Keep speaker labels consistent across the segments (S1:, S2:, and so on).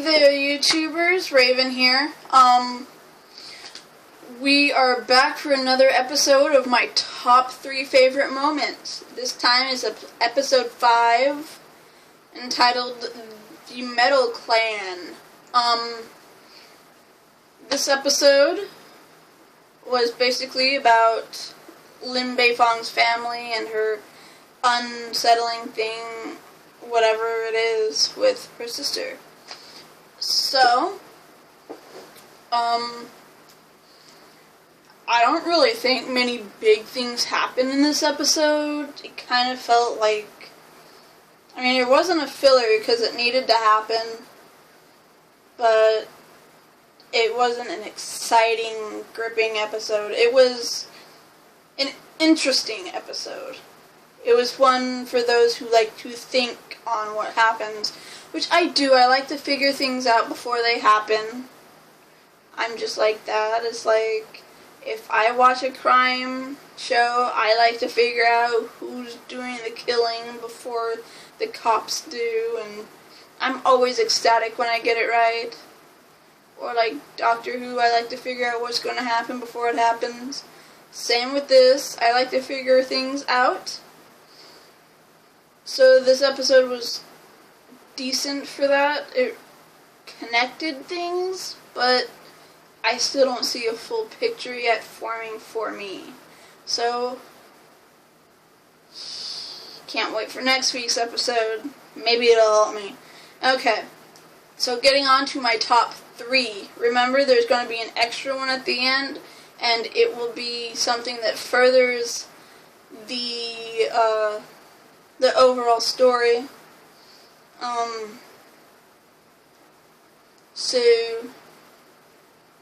S1: there, YouTubers. Raven here. We are back for another episode of my top 3 favorite moments. This time is episode 5, entitled The Metal Clan. This episode was basically about Lin Beifong's family and her unsettling thing, whatever it is, with her sister. So, I don't really think many big things happened in this episode. It kind of felt like, it wasn't a filler because it needed to happen, but it wasn't an exciting, gripping episode. It was an interesting episode. It was one for those who like to think on what happens, which I do. I like to figure things out before they happen. I'm just like that. It's like, if I watch a crime show, I like to figure out who's doing the killing before the cops do, and I'm always ecstatic when I get it right. Or like Doctor Who, I like to figure out what's going to happen before it happens. Same with this. I like to figure things out. So this episode was decent for that. It connected things, but I still don't see a full picture yet forming for me. So, can't wait for next week's episode. Maybe it'll help me. Okay, so getting on to my top 3. Remember, there's going to be an extra one at the end, and it will be something that furthers the overall story.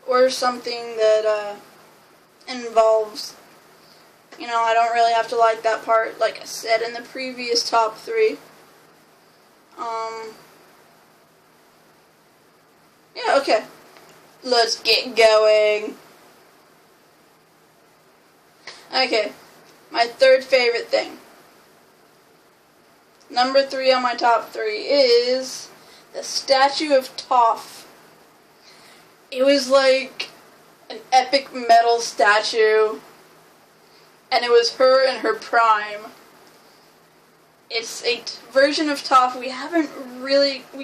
S1: Or something that involves, I don't really have to like that part, like I said in the previous top 3. Yeah, okay. Let's get going. Okay, my third favorite thing. Number 3 on my top 3 is the statue of Toph. It was like an epic metal statue, and it was her in her prime. It's a version of Toph we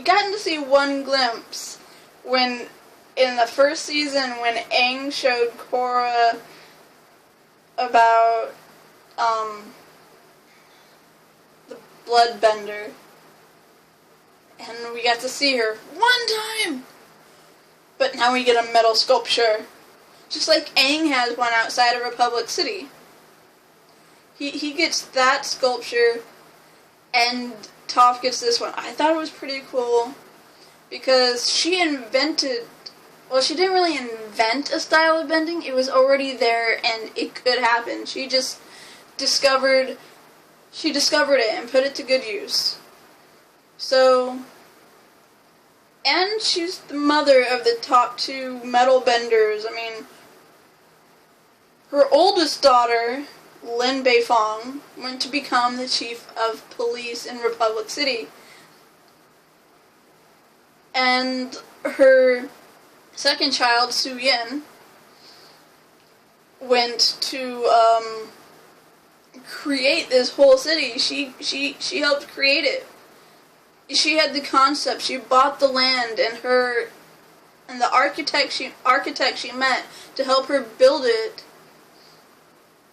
S1: gotten to see one glimpse when, in the first season, when Aang showed Korra about, the bloodbender, and we got to see her one time! But now we get a metal sculpture. Just like Aang has one outside of Republic City. He gets that sculpture, and Toph gets this one. I thought it was pretty cool, because she didn't really invent a style of bending. It was already there, and it could happen. She just discovered it and put it to good use. So, and she's the mother of the top 2 metalbenders. Her oldest daughter, Lin Beifong, went to become the chief of police in Republic City. And her second child, Su Yin, went to create this whole city. She helped create it. She had the concept. She bought the land, and the architect she met to help her build it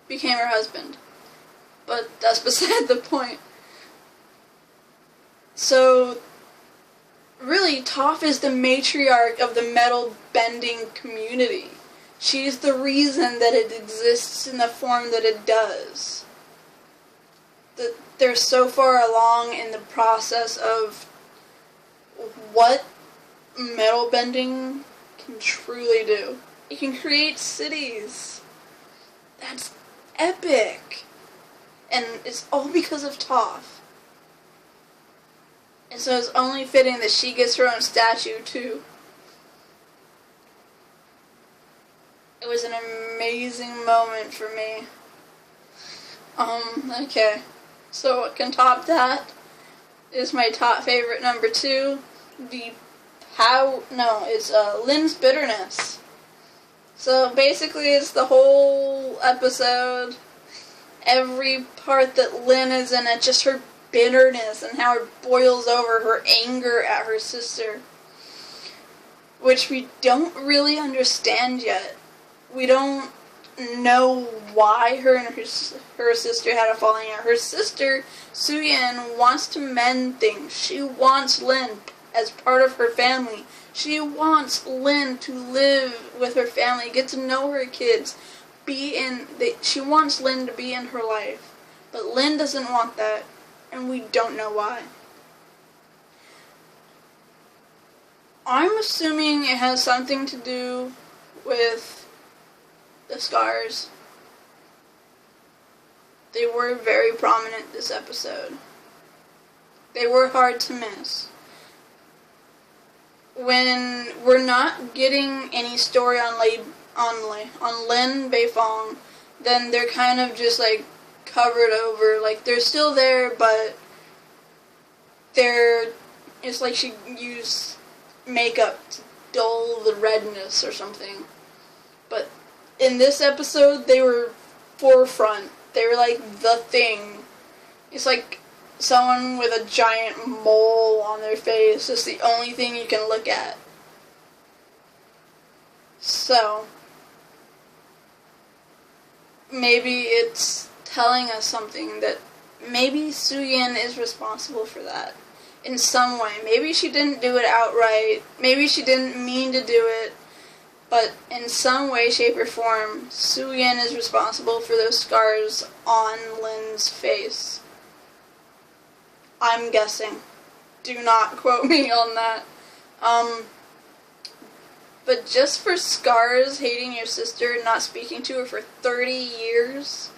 S1: became her husband. But that's beside the point. So, really, Toph is the matriarch of the metal bending community. She's the reason that it exists in the form that it does. They're so far along in the process of what metal bending can truly do. It can create cities. That's epic. And it's all because of Toph. And so it's only fitting that she gets her own statue, too. It was an amazing moment for me. Okay. So what can top that is my top favorite number 2, the it's Lynn's bitterness. So basically it's the whole episode, every part that Lynn is in it, just her bitterness and how it boils over, her anger at her sister. Which we don't really understand yet. We don't know why her and her sister had a falling out. Her sister, Suyin, wants to mend things. She wants Lynn as part of her family. She wants Lynn to live with her family, get to know her kids, she wants Lynn to be in her life. But Lynn doesn't want that, and we don't know why. I'm assuming it has something to do with the scars. They were very prominent this episode. They were hard to miss. When we're not getting any story on Lynn Beifong, then they're kind of just like covered over. Like they're still there, but it's like she used makeup to dull the redness or something. But in this episode, they were forefront. They were like the thing. It's like someone with a giant mole on their face. It's the only thing you can look at. So, maybe it's telling us something that maybe Suyin is responsible for that. In some way. Maybe she didn't do it outright. Maybe she didn't mean to do it. But in some way, shape, or form, Suyin is responsible for those scars on Lynn's face. I'm guessing. Do not quote me on that. But just for scars hating your sister and not speaking to her for 30 years...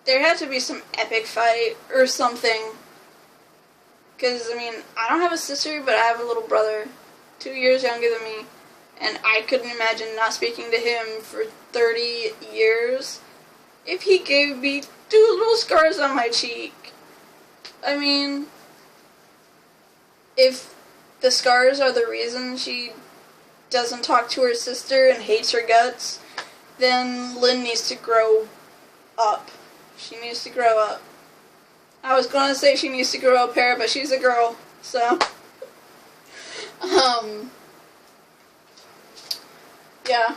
S1: there had to be some epic fight or something. Because, I mean, I don't have a sister, but I have a little brother, 2 years younger than me. And I couldn't imagine not speaking to him for 30 years if he gave me 2 little scars on my cheek. I mean, if the scars are the reason she doesn't talk to her sister and hates her guts, then Lynn needs to grow up. She needs to grow up. I was going to say she needs to grow a pair, but she's a girl, so. Yeah.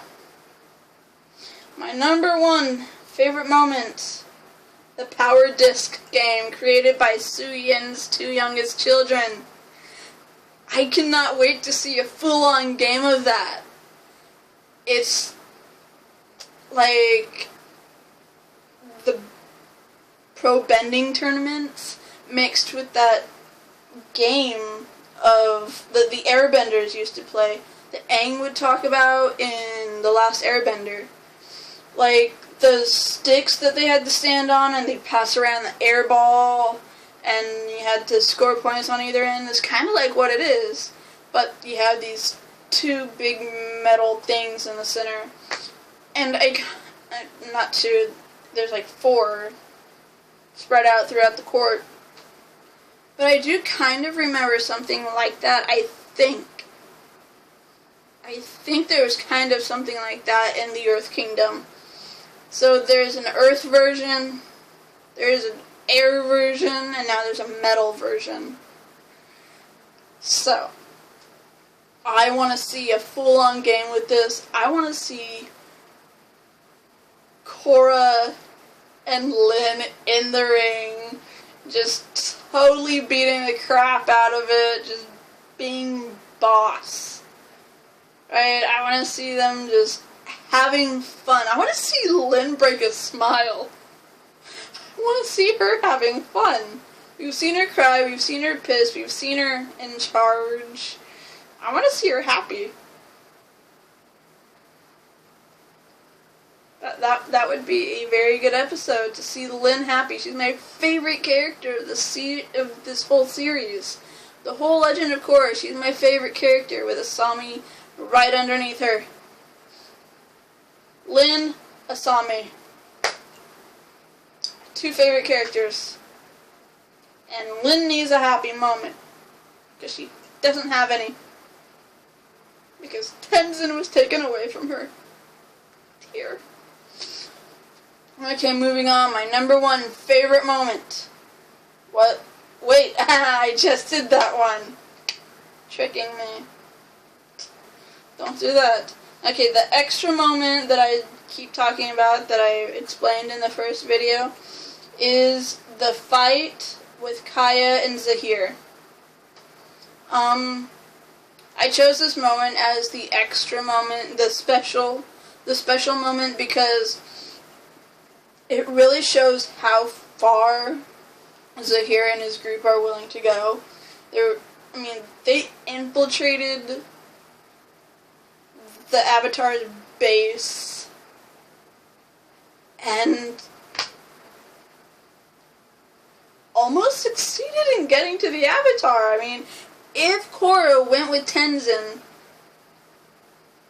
S1: My number 1 favorite moment. The Power Disc game created by Suyin's 2 youngest children. I cannot wait to see a full-on game of that. It's like the pro bending tournaments mixed with that game of the Airbenders used to play, that Aang would talk about in The Last Airbender. Like the sticks that they had to stand on and they'd pass around the air ball and you had to score points on either end. It's kind of like what it is, but you have these 2 big metal things in the center. And not 2, there's like 4 spread out throughout the court. But I do kind of remember something like that, I think. I think there was kind of something like that in the Earth Kingdom. So there's an Earth version, there's an air version, and now there's a metal version. So, I want to see a full-on game with this. I want to see Korra and Lynn in the ring, just totally beating the crap out of it, just being boss. Right? I want to see them just having fun. I want to see Lynn break a smile. I want to see her having fun. We've seen her cry, we've seen her pissed, we've seen her in charge. I want to see her happy. That would be a very good episode, to see Lynn happy. She's my favorite character of this whole series. The whole Legend of Korra, she's my favorite character, with Asami right underneath her. Lynn, Asami. 2 favorite characters. And Lynn needs a happy moment. because she doesn't have any. Because Tenzin was taken away from her. Dear. Okay, moving on. My number one favorite moment. What? Wait, I just did that one. Tricking me. Don't do that. Okay, the extra moment that I keep talking about that I explained in the first video is the fight with Kaya and Zahir. I chose this moment as the extra moment, the special moment, because it really shows how far Zahir and his group are willing to go. They infiltrated the Avatar's base and almost succeeded in getting to the Avatar. I mean, if Korra went with Tenzin,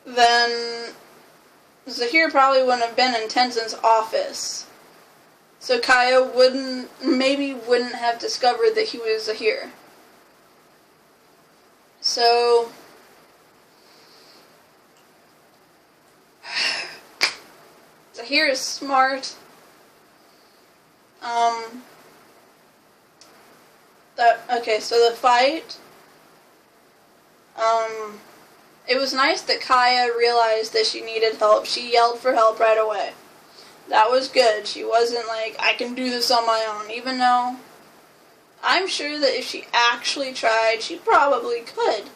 S1: then Zahir probably wouldn't have been in Tenzin's office. So Kaya wouldn't have discovered that he was Zahir. So Zahir is smart. So the fight, it was nice that Kaya realized that she needed help. She yelled for help right away. That was good. She wasn't like, I can do this on my own, even though I'm sure that if she actually tried, she probably could.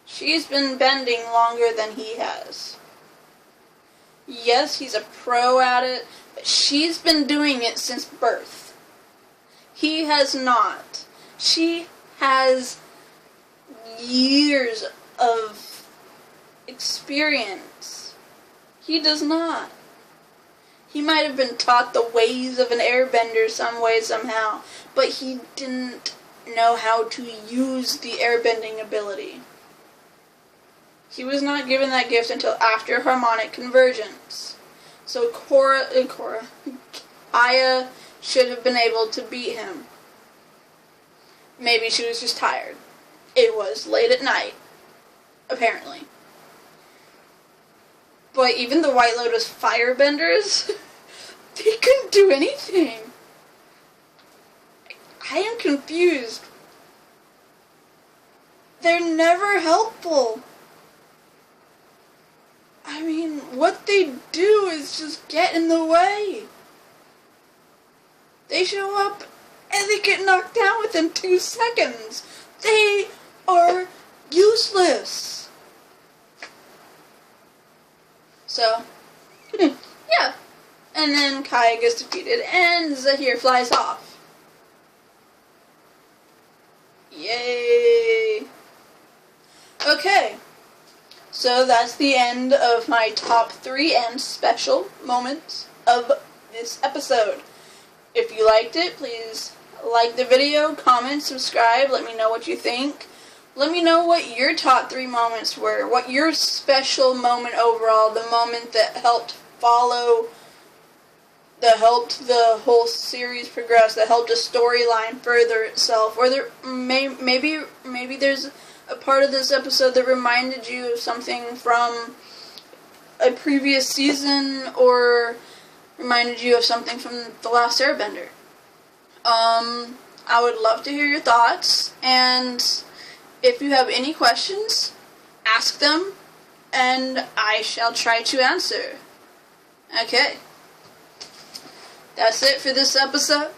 S1: She's been bending longer than he has. Yes, he's a pro at it, but she's been doing it since birth. He has not. She has years of experience. He does not. He might have been taught the ways of an airbender some way, somehow, but he didn't know how to use the airbending ability. He was not given that gift until after harmonic convergence. So Aya should have been able to beat him. Maybe she was just tired. It was late at night, apparently. But even the White Lotus Firebenders, they couldn't do anything. I am confused. They're never helpful. I mean, what they do is just get in the way. They show up and they get knocked down within 2 seconds. They are useless. So, yeah. And then Kaya gets defeated and Zahir flies off. Yay. Okay. So that's the end of my top 3 and special moments of this episode. If you liked it, please like the video, comment, subscribe, let me know what you think. Let me know what your top 3 moments were, what your special moment overall, the moment that helped the whole series progress, that helped a storyline further itself, or maybe there's a part of this episode that reminded you of something from a previous season, or reminded you of something from The Last Airbender. I would love to hear your thoughts, and if you have any questions, ask them, and I shall try to answer. Okay. That's it for this episode.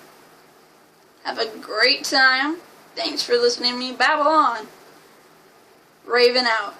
S1: Have a great time. Thanks for listening to me babble on. Raven out.